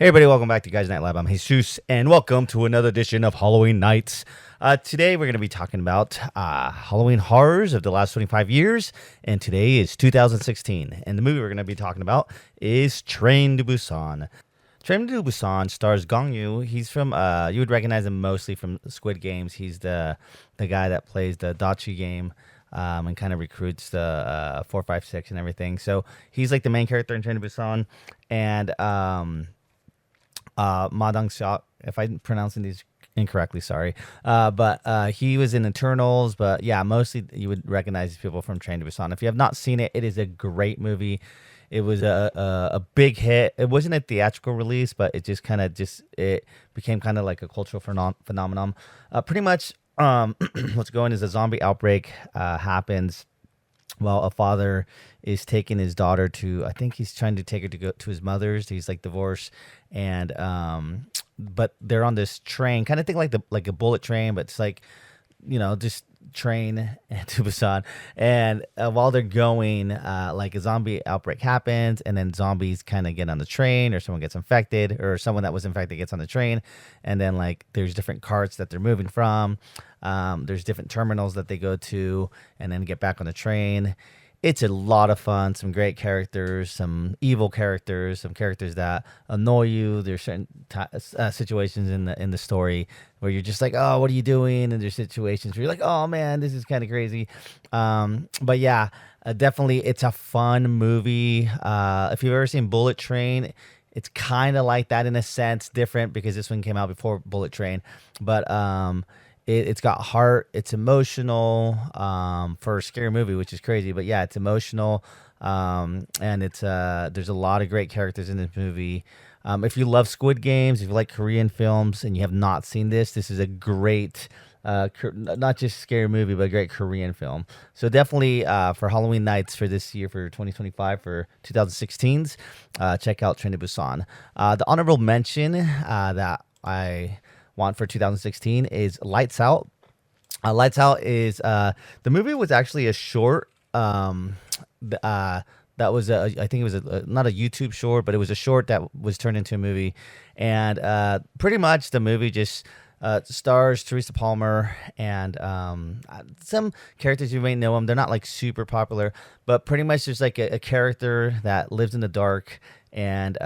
Hey everybody, welcome back to Guys Night Lab. I'm Jesus, and welcome to another edition of Halloween Nights. Today we're going to be talking about Halloween horrors of the last 25 years, and today is 2016. And the movie we're going to be talking about is Train to Busan. Train to Busan stars Gong Yoo. He's from, you would recognize him mostly from Squid Games. He's the guy that plays the Dachi game. And kind of recruits the 456 and everything. So he's like the main character in Train to Busan, and Ma Dong-seok, if I'm pronouncing these incorrectly, sorry. But he was in Eternals, but yeah, mostly you would recognize these people from Train to Busan. If you have not seen it, it is a great movie. It was a big hit. It wasn't a theatrical release, but it just kind of it became kind of like a cultural phenomenon. Pretty much what's going is a zombie outbreak happens. Well, a father is taking his daughter to, I think he's trying to take her to go to his mother's. He's like divorced, and but they're on this train, kind of think like a bullet train, but it's like, just train to Busan. And while they're going, like a zombie outbreak happens, and then zombies kind of get on the train, or someone gets infected, or someone that was infected gets on the train, and then like there's different carts that they're moving from. There's different terminals that they go to, and then get back on the train. It's a lot of fun. Some great characters, some evil characters, some characters that annoy you. There's certain situations in the story where you're just like, oh, what are you doing? And there's situations where you're like, oh man, this is kind of crazy. But yeah, definitely, it's a fun movie. If you've ever seen Bullet Train, it's kind of like that in a sense, different because this one came out before Bullet Train, but it's got heart. It's emotional for a scary movie, which is crazy. But yeah, it's emotional, and it's there's a lot of great characters in this movie. If you love Squid Games, if you like Korean films, and you have not seen this is a great, not just scary movie, but a great Korean film. So definitely for Halloween nights for this year, for 2025, for 2016's, check out Train to Busan. The honorable mention that I want for 2016 is Lights Out. Lights Out is the movie was actually a short. That was I think it was not a YouTube short, but it was a short that was turned into a movie, and pretty much the movie just stars Teresa Palmer and some characters you may know them. They're not like super popular, but pretty much there's like a character that lives in the dark, and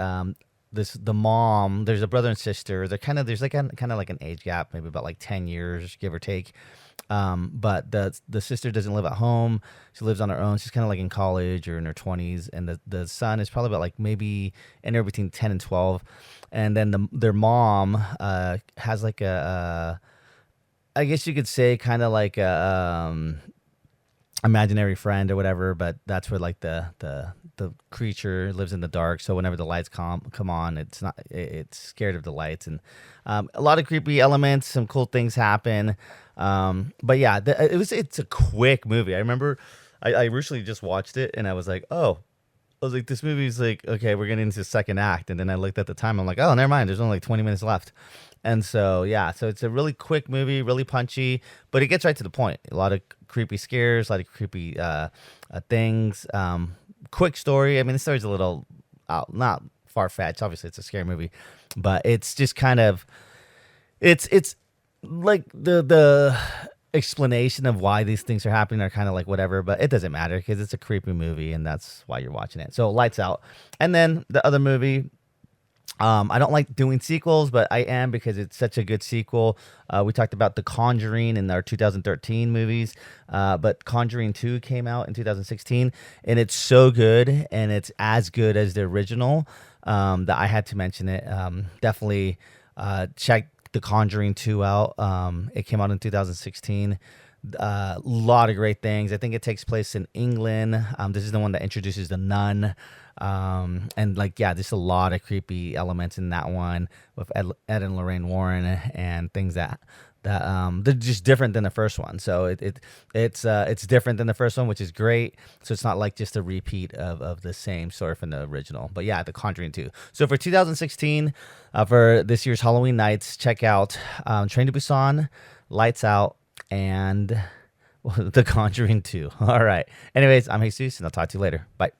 the mom, there's a brother and sister. There's like kind of like an age gap, maybe about like 10 years, give or take. But the sister doesn't live at home. She lives on her own. She's kind of like in college or in her 20s, and the son is probably about like maybe anywhere between 10 and 12. And then their mom has like I guess you could say kind of like a imaginary friend or whatever, but that's where like the creature lives in the dark. So whenever the lights come on, it's scared of the lights, and a lot of creepy elements. Some cool things happen. But yeah, it's a quick movie. I remember I recently just watched it, and I was like, this movie's like, okay, we're getting into the second act. And then I looked at the time. I'm like, oh, never mind. There's only like 20 minutes left. And so, yeah, so it's a really quick movie, really punchy, but it gets right to the point. A lot of creepy scares, a lot of creepy things. Quick story. I mean, the story's a little not far-fetched. Obviously, it's a scary movie, but it's just kind of, it's like the explanation of why these things are happening are kind of like whatever, but it doesn't matter because it's a creepy movie, and that's why you're watching it. So Lights Out. And then the other movie, I don't like doing sequels, but I am because it's such a good sequel. We talked about The Conjuring in our 2013 movies, but Conjuring 2 came out in 2016, and it's so good, and it's as good as the original, that I had to mention it. Definitely check The Conjuring 2 out. It came out in 2016. A lot of great things. I think it takes place in England. This is the one that introduces the nun. And like, yeah, there's a lot of creepy elements in that one with Ed and Lorraine Warren, and things that they're just different than the first one. So it's different than the first one, which is great. So it's not like just a repeat of the same story from the original. But yeah, The Conjuring 2. So for 2016, for this year's Halloween nights, check out Train to Busan, Lights Out, and The Conjuring 2. All right. Anyways, I'm Jesus, and I'll talk to you later. Bye.